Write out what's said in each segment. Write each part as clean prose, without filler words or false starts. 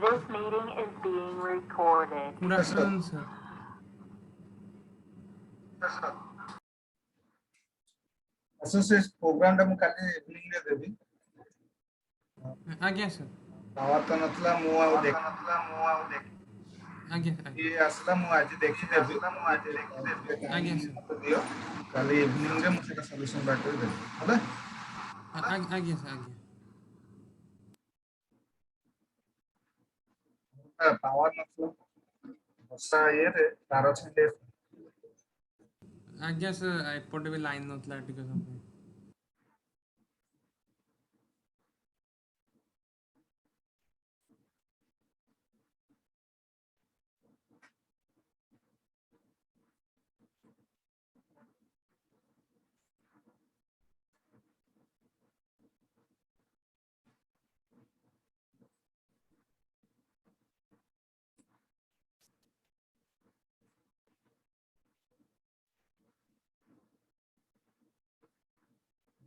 This meeting is being recorded. Good afternoon, sir. Associate program टा मु काली evening रे देबी आज्ञा सर पावर तो नथला मु आउ देख आज्ञा ये असला मु आज देखि देबी आज्ञा सर तो दियो काली इवनिंग रे मु सेटा सॉल्यूशन बात कर देबी हला आज्ञा सर आज्ञा पावर नथला वर्षा ये रे तार छंडे आज्ञा सर एपटे भी लाइन नथला टिके समय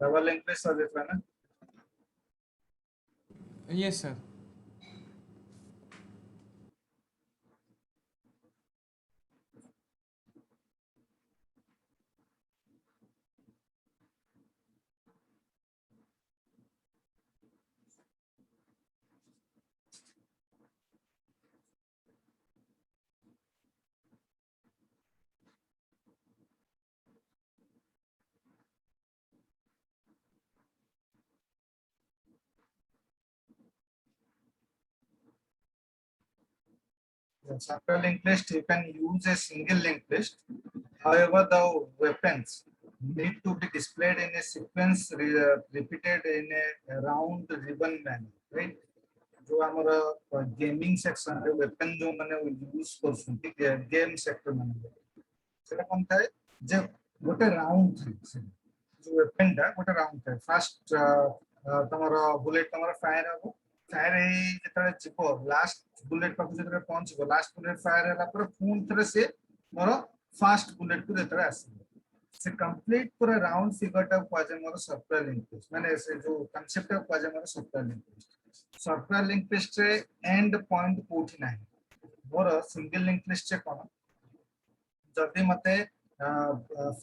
डबल लिंक पे सर देता ना yes sir Chapter linked list, you can use a single linked list. However, the weapons need to be displayed in a sequence repeated in a round ribbon manner, right? जो हमारा gaming section है weapon जो माने use करसुंती game sector माने सेटा कोन थाए जे गोटे round थाए जो वेपन दा गोटे राउंड थाए फर्स्ट तमरो बुलेट तमरो फायर हो फायर ए जेतले चिपो लास्ट बुलेट पाखु जेतले पहुंचबो लास्ट बुलेट फायर होला पर पूर्ण तरह से मोर फास्ट बुलेट को जेतले आसीबो से कंप्लीट पूरा राउंड फिगर टा क्वाजे मोर सर्कुलर लिंक माने से जो कांसेप्ट टा क्वाजे मोर circular link circular link list रे एंड पॉइंट कोठी नाही मोर सिंगल लिंक लिस्ट रे कोन जदि मते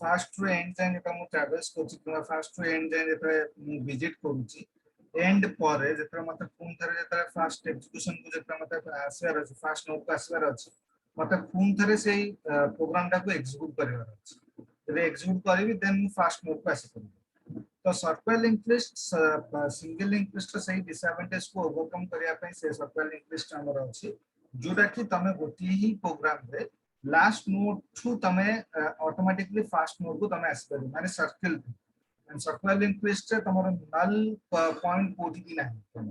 फास्ट टू एंड जाय जेटा मु ट्रैवल्स करछि किबा फास्ट टू एंड जाय जेटा मु विजिट करूछि एंड पर जेता मते फोन थरे जेता फास्ट एग्जीक्यूशन को जेता मते आसवार अछि फास्ट नोट को आसवार अछि मते फोन थरे सेही प्रोग्राम टा को एग्जीक्यूट करबार अछि जदि एग्जीक्यूट करबी देन मु फास्ट नोट को आसी करबी तो circular link list single link list सही डिसएडवांटेज को ओवरकम करिया पे से सर्कुलर लिंक लिस्ट हमर अछि जोटा कि तमे गोटी ही प्रोग्राम रे लास्ट नोड टू तमे ऑटोमेटिकली फास्ट नोड को तमे आसबे माने circle and circular link list रे तमरो नल पॉइंट कोठी की नाही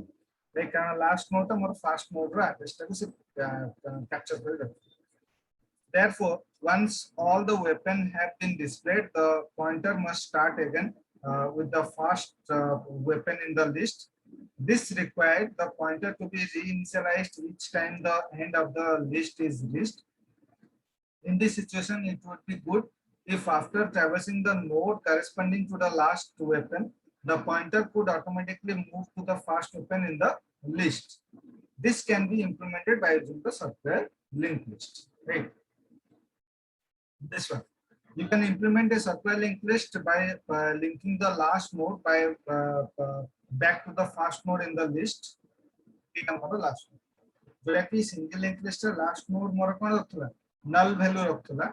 लाइक लास्ट नोड तमरो फास्ट नोड रा एड्रेस को से कैप्चर कर रखो therefore once all the weapon have been displayed the pointer must start again with the fast weapon in the list this required the pointer to be reinitialized each time the end of the list is reached. In this situation, it would be good if after traversing the node corresponding to the last weapon, the pointer could automatically move to the fast weapon in the list. This can be implemented by using the software linked list. Right? This one. You can implement a software linked list by linking the last node by back to the fast node in the list. Last node. जोटा कि single link list रे last node मोर कोन रखला null value रखला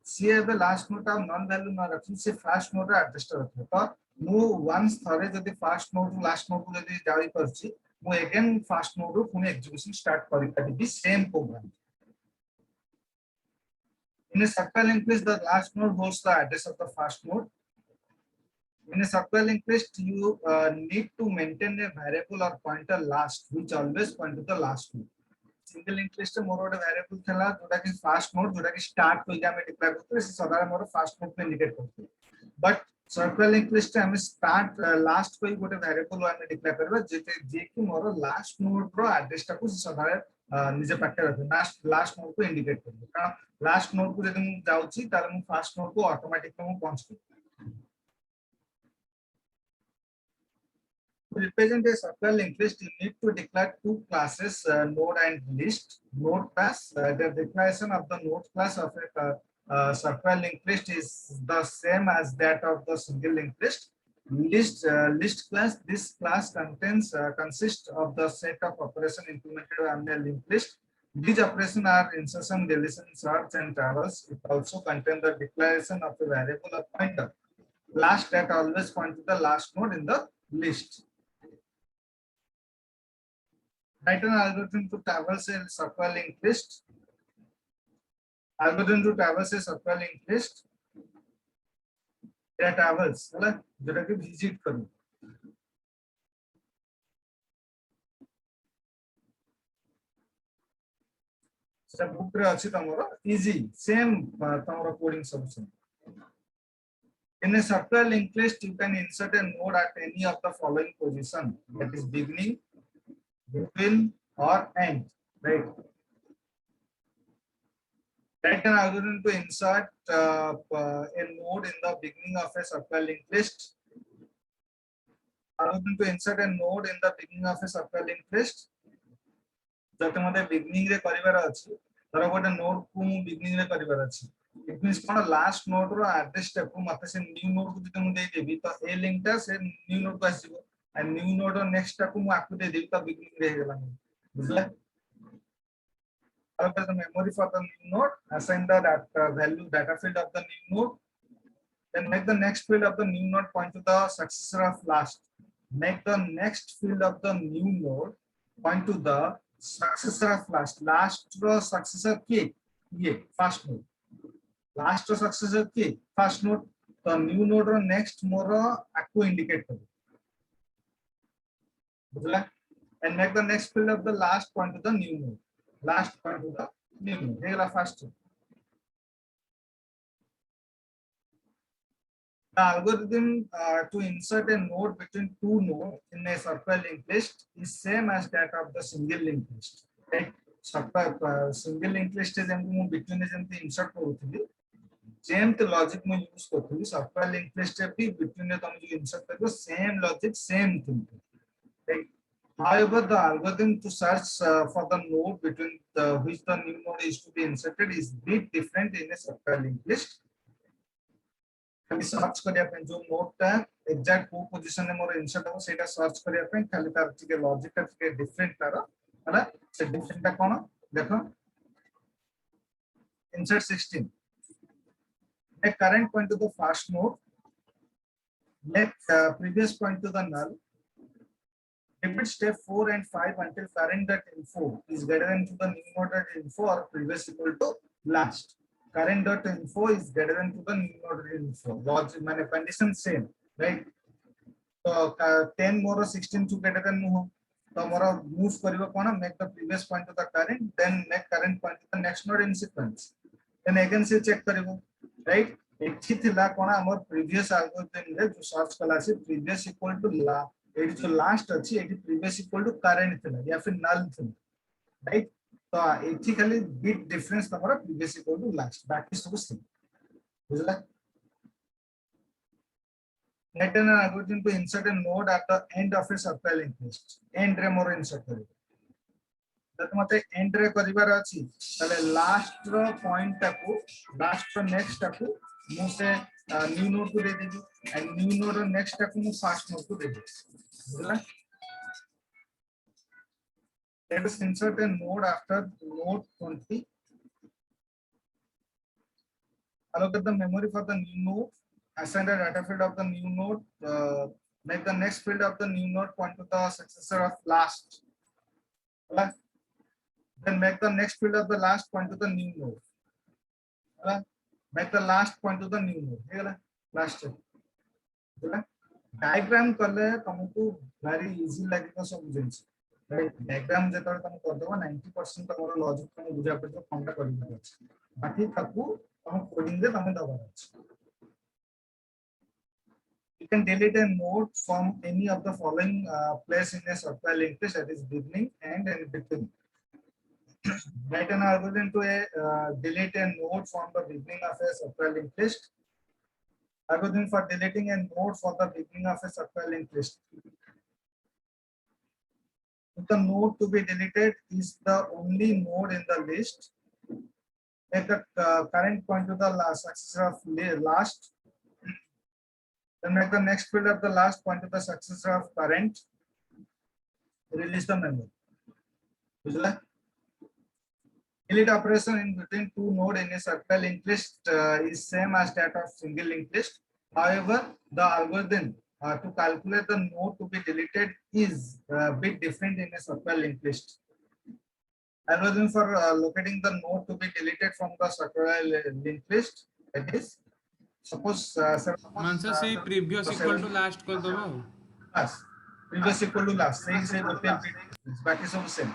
सी एबे last node आ null value न रखि से fast node रे एडजस्ट रखला तो मु वंस थरे जदी first node to last node को जदी जाई परछि मु अगेन फास्ट नोड रो पुनी एग्जीक्यूशन स्टार्ट करि पाबि same programme in a circular linked list the last node holds the address of the fast node. In a circular linked list, you need to maintain a variable or pointer last, which always point to the last node. Single linked list मोर गोटे variable थला जोटा कि fast node जोटा कि start होई जामे declare करते से सदा मोर फास्ट नोड पे इंडिकेट करते बट सर्कुलर लिंक लिस्ट हम स्टार्ट लास्ट कोई गोटे वेरिएबल हम डिक्लेयर करबा जे कि मोर लास्ट नोड रो एड्रेस टा को सदा निजे पाटे रखे लास्ट नोड को इंडिकेट करबो कारण लास्ट नोड को जदि मु जाउची ताले मु फास्ट नोड को ऑटोमेटिकली मु पहुंच To represent a circular linked list, you need to declare two classes, node and list. Node class, the declaration of the node class of a circular linked list is the same as that of the single linked list. List class, this class consists of the set of operations implemented on a linked list. These operations are insertion, deletion, search, and traverse. It also contains the declaration of a variable or pointer. Last that always point to the last node in the list. Write an algorithm to traverse a circular linked list. Algorithm to traverse a circular linked list. या travels ହେଲା যেটা কি visit করি সেটা বুক রে আছে Tamor easy same Tamor coding solution in a circular linked list you can insert a node at any of the following position, that is beginning, between, or end, right? Write an algorithm to insert a node in the beginning of a circular linked list. Algorithm to insert a node in the beginning of a circular linked list. जब मते beginning रे करिवार अछि तर गोटे node को मु beginning रे करिवार अछि इट मींस कोन लास्ट नोड रो एड्रेस स्टेप को मते से न्यू नोड को जते मु दे देबी तो ए लिंक ता से न्यू नोड को आसीबो एंड न्यू नोड रो नेक्स्ट स्टेप को मु आकु दे देबी तो beginning रे हेला बुझला allow the memory for the new node, assign the value data field of the new node, then make the next field of the new node point to the successor of last. Make the next field of the new node point to the successor of last. Last successor key, yeah, first node. Last successor key, first node. The new node or next more acco indicate. And make the next field of the last point to the new node. Last point to the new node. Here first. The algorithm to insert a node between two nodes in a circular linked list is same as that of the single linked list. Right? Single linked list is between insert करूँगी. Same logic मैं use करूँगी. Circular linked list भी between तो मुझे insert करूँ. Same logic, same thing. Right? However, the algorithm to search for the node between which the new node is to be inserted is bit different in a circular linked list. खाली search करिया पे जो node ता exact को position में मोर insert हो सेटा search करिया पे खाली तार के लॉजिक ता के डिफरेंट तार हला से डिफरेंट ता कोन देखो insert 16 a current point to the first node, let previous point to the null, repeat step 4 and 5 until current.info is greater than to the new node.info or previous equal to last. Current.info is greater than to the new node.info. Logic माने condition same, right? So 10 more 16 to greater than no. तो मोरा move करिवो cone make the previous point to the current, then make current point to the next node in sequence. Then again से check करिवो, right? एठी थिला कोन हमर previous algorithm रे जो search कला से previous equal to la एठी जो last अछि एठी previous equal to current थिला या फिर null थिला, right? तो एठी खाली bit difference तमरा previous equal to last बाकी सब सेम बुझला. Let an algorithm to insert a node at the end of a circular linked list. End रे मोर insert करिवो जत मते end रे करिवार अछि तले last रो point टाकू last रो next टाकू मु से new node को दे देबी and new node row next टाकू मु first node को दे देबी बुझला. Let us insert a node after node 20. Allocate the memory for the new node. Assign the data field of the new node. Make the next field of the new node point to the successor of last. Then make the next field of the last point to the new node. Make the last point to the new node. Last step. Diagram कले तुमको very easy लगेगा सब जिनिस. Right? Diagram जेतले तुम कर देबो 90% तमरो logic तुम बुझा पड़ो फॉर्मटा करिबा अछि. बाकी ताकू तुम कोडिंग रे तुम दबार अछि. You can delete a node from any of the following place in a circular linked list, that is beginning, end, and between. Write an algorithm to delete a node from the beginning of a circular linked list. Algorithm for deleting a node for the beginning of a circular linked list. If the node to be deleted is the only node in the list, make the current point to the last successor of last. Then make the next field of the last point to the successor of current. Release the memory. Delete operation in between two nodes in a circular linked list is same as that of single linked list. However, the algorithm to calculate the node to be deleted is a bit different in a circular linked list. Algorithm for locating the node to be deleted from the circular linked list, that is, suppose Mansar से previous equal to last कर दो वो last, previous equal to last, say बाकी सब same.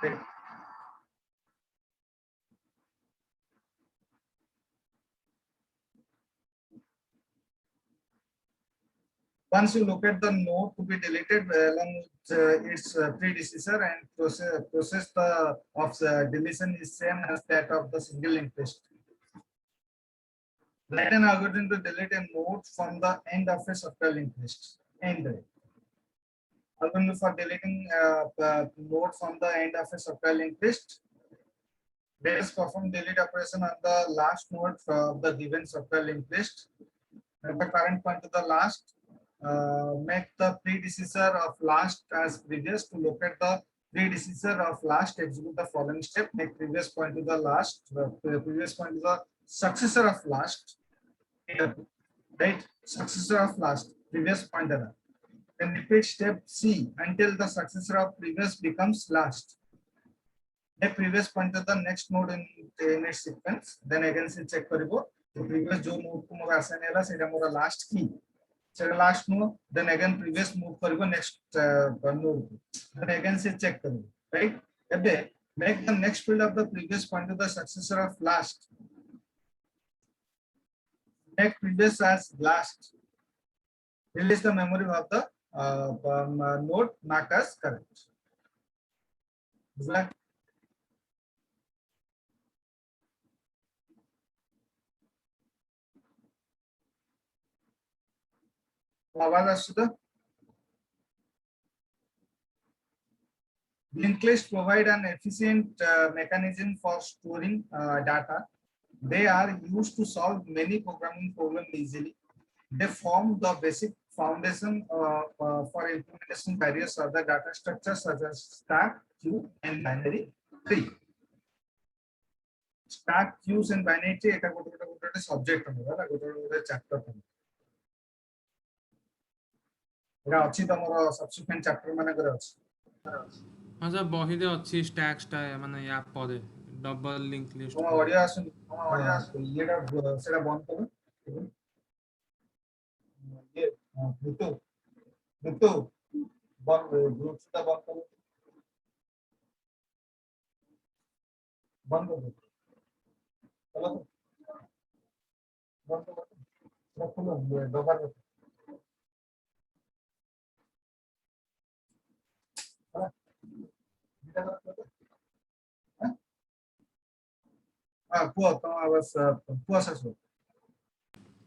Right? Once you locate the node to be deleted along with its predecessor and process of the deletion is same as that of the single linked list. Write an algorithm to delete a node from the end of a circular linked list. End. Algorithm for deleting the node from the end of a circular linked list. Let us perform delete operation on the last node of the given circular linked list. At the current point to the last. Make the predecessor of last as previous. To locate the predecessor of last, execute the following step. Make previous point to the last, previous point to the successor of last, right? Successor of last, previous pointer. Then repeat step C until the successor of previous becomes last. Make previous pointer the next node in its sequence. Then again से check करिबो. तो previous जो node को मोर assign हैला सेटा मोर last key. Last node, then again previous move karibo next node, then again say check karibo, right? Then make the next field of the previous point to the successor of last. Make previous as last. Release the memory of the node marked as current. Linked lists provide an efficient mechanism for storing data. They are used to solve many programming problems easily. They form the basic foundation for implementation various other data structures such as stack, queue, and binary tree. Stack, queues, and binary tree is a subject, chapter. Subsequent chapter हाँ sir बही दे अच्छी stacks टा है माने या पदे double link list audio आसन येटा सेटा बंद करो ये मुतु मुतु बंद ग्रुप टा बंद करो बंद करो चलो बंद करो रखो दोबारा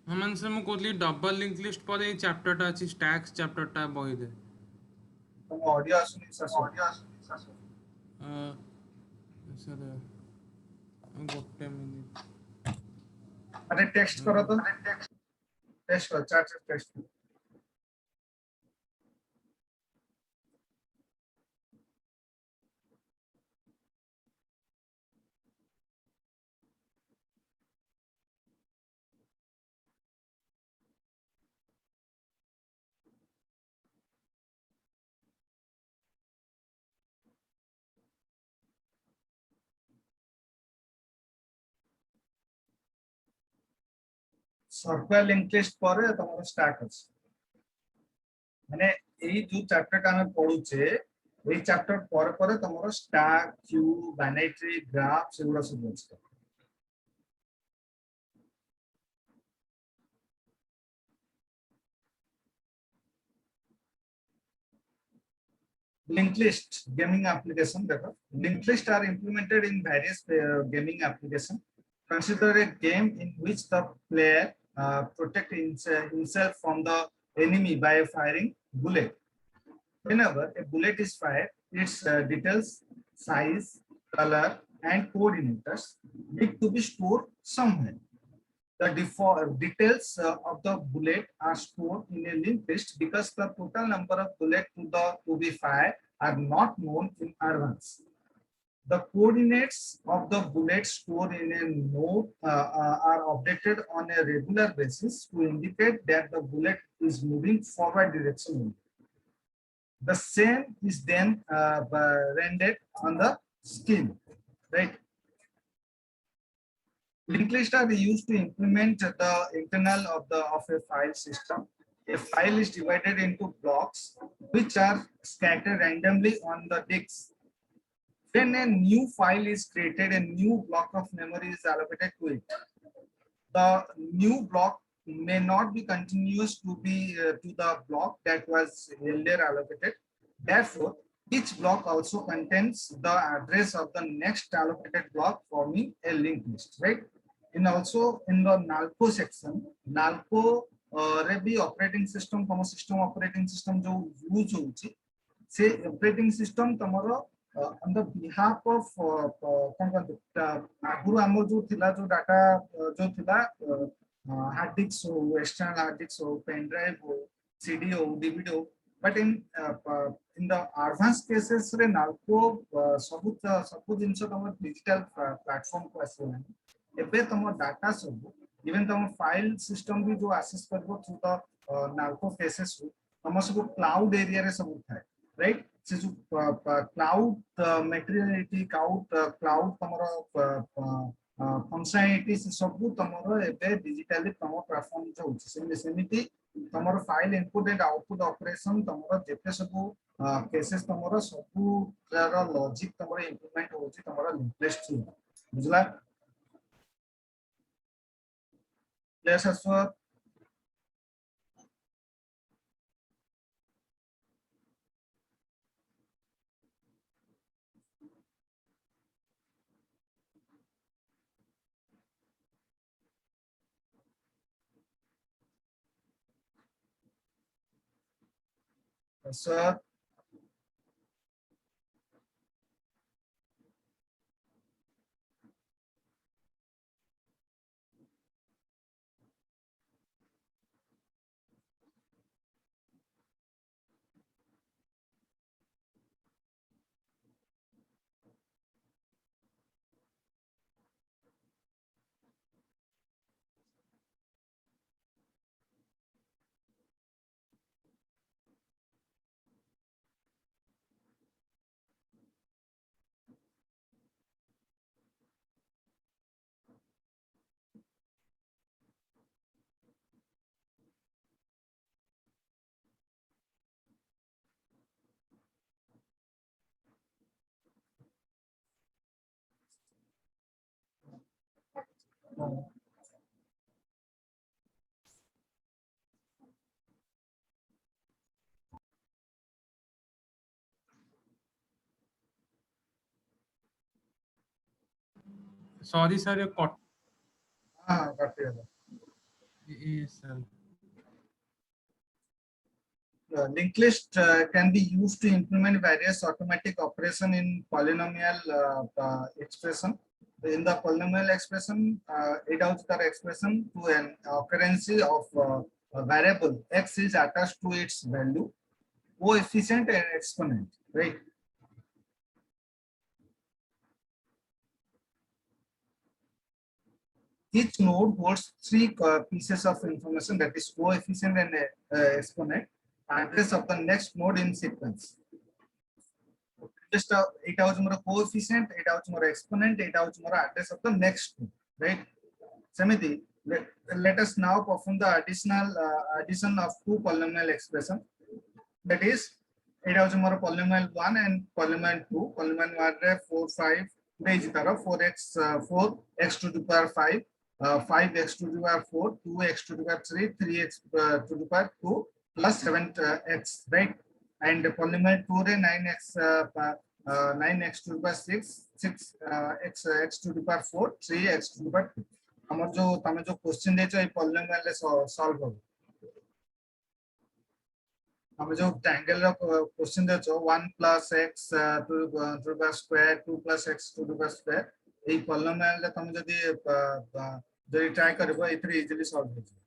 हमें से मु कोतली डबल लिंक लिस्ट पर ये चैप्टर टा अच्छी स्टैक्स चैप्टर टा बही दे ऑडियो आसुनी सर गोटे मिनिट अरे टेक्स्ट करो तो टेक्स्ट करो chart text circular link list पर तमरो स्टैक अछि माने एई जो चैप्टर का हम पढुचे एई चैप्टर पर तमरो stack queue binary tree graph सेगुडा सब अछि linked list gaming application देखो linked list are implemented in various gaming application. Consider a game in which the player protect himself from the enemy by firing bullet. Whenever a bullet is fired, its details, size, color, and coordinators need to be stored somewhere. The default details of the bullet are stored in a linked list because the total number of bullets to be fired are not known in advance. The coordinates of the bullet stored in a node are updated on a regular basis to indicate that the bullet is moving forward direction. The same is then rendered on the screen, right? Linked lists are used to implement the internal of a file system. A file is divided into blocks which are scattered randomly on the disk. When a new file is created, a new block of memory is allocated to it. The new block may not be continuous to the block that was earlier allocated. Therefore, each block also contains the address of the next allocated block, forming a linked list, right? And also in the NALCO section, NALCO रे भी operating system तम system operating system जो use होची से operating system तमरो on the behalf of कौन कौन आगुरु आमर जो थिला जो डाटा जो थिला hard disk हो external hard disk हो pen drive हो CD हो DVD हो but in the advanced cases रे NALCO सब जिनसे तमर digital platform को आसे एबे तम डाटा सब इवन तम फाइल सिस्टम भी जो एक्सेस करबो थ्रू द नाल्को केसेस तम सब क्लाउड एरिया रे सब थाए राइट से जो क्लाउड मटेरियलिटी क्लाउड तमरो फंक्शनलिटी से सब तमरो एबे डिजिटली तम प्लेटफॉर्म जो होछि सेमिति तमरो file input and output operation तमरो जेते सब केसेस तमरो सब लॉजिक तमरो इंप्लीमेंट होछि तमरो लिंक लिस्ट बुझला Yes, Aswat. Aswat. Sorry, sir. You got got it. yes, sir. Linked list can be used to implement various automatic operation in polynomial expression. In the polynomial expression, it also the expression to an occurrence of a variable x is attached to its value, coefficient and exponent, right? Each node holds three pieces of information, that is coefficient and exponent, address of the next node in sequence. Just it out coefficient, it out exponent, it out address of the next node, right? Samiti, let us now perform the addition of two polynomial expression. That is, it out polynomial 1 and polynomial 2. Polynomial 1 4 5 4x 4 x to the power 5. 5x to the power 4, 2x to the power 3, 3x to the power 2 plus 7x, right? And polynomial 2 9x 9x to the power 6, 6x to the power 4, 3x to the power 2. हमर जो तमे जो question देछो ए polynomial ले solve करो हम जो triangle रो question दे छो 1 plus x to the power square 2 plus x to the power square এই पॉलिनोमियल रे तुम जदी जदी ट्राई करबो एथरे इजीली सॉल्व हो जाए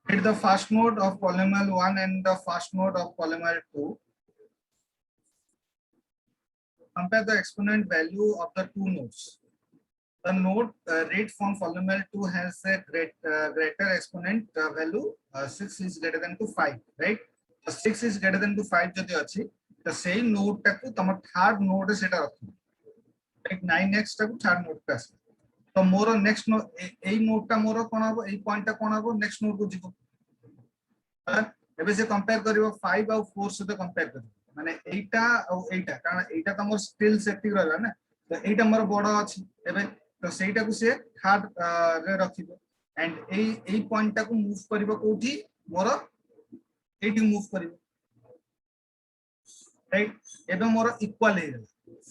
Hit the first node of polynomial 1 and the first node of polynomial 2. Compare the exponent value of the two nodes. The node read from polynomial 2 has a greater exponent value 6 is greater than to 5, right? So 6 is greater than to 5 जदि अच्छी तो same node टाकू तम third node सेटा रखो like 9x टाकू third node पे आसे तो मोर नेक्स्ट नोड ए नोड टा मोर कोन हबो ए पॉइंट टा कोन हबो नेक्स्ट नोड को जिवो एबे से कंपेयर करिवो 5 और 4 से तो कंपेयर करिवो माने एटा और एटा कारण एटा त मोर स्टिल सेफ्टी रहला ना तो एटा मोर बडो अछि एबे तो सेटा को से थर्ड रे रखिबो एंड ए पॉइंट टा को मूव करिवो कोठी मोर एटी मूव करिवो राइट एबे मोर इक्वल हे गेला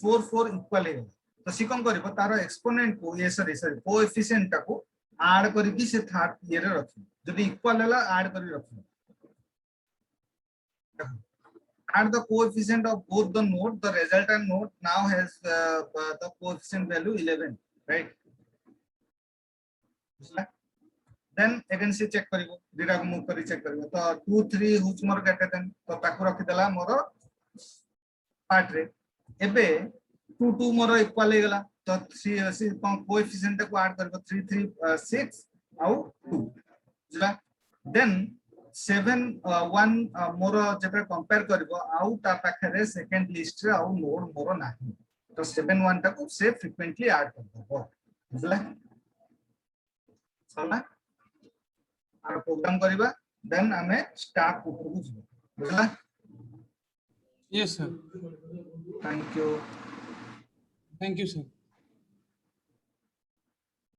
4 4 इक्वल हे गेला तो सी कौन करिवो तारो एक्सपोनेंट को ये सॉरी कोएफिशिएंट टा को ऐड करके से थर्ड ईयर रे रखिबो जदी इक्वल हला ऐड करि रखिबो add the coefficient of both the node the resultant node now has the coefficient value 11 right then again से check करिवो दिरा को मूव करी चेक करिवो तो 2 3 हुज मोर ग्रेटर देन तो ताकू रखि देला मोर पार्ट रे एबे 2 2 मोर इक्वल हे गेला तो सी कोएफिशिएंट को ऐड करबो 3 3 6 आउ 2 बुझला देन 7 1 मोर जेटा कंपेयर करबो आउ ता पाखरे सेकंड लिस्ट रे आउ नोड मोर नाही तो 7 1 टा को से फ्रीक्वेंटली ऐड कर दबो बुझला सला आ प्रोग्राम करबा देन हमें स्टार्ट ऊपर को जिवो बुझला yes sir thank you sir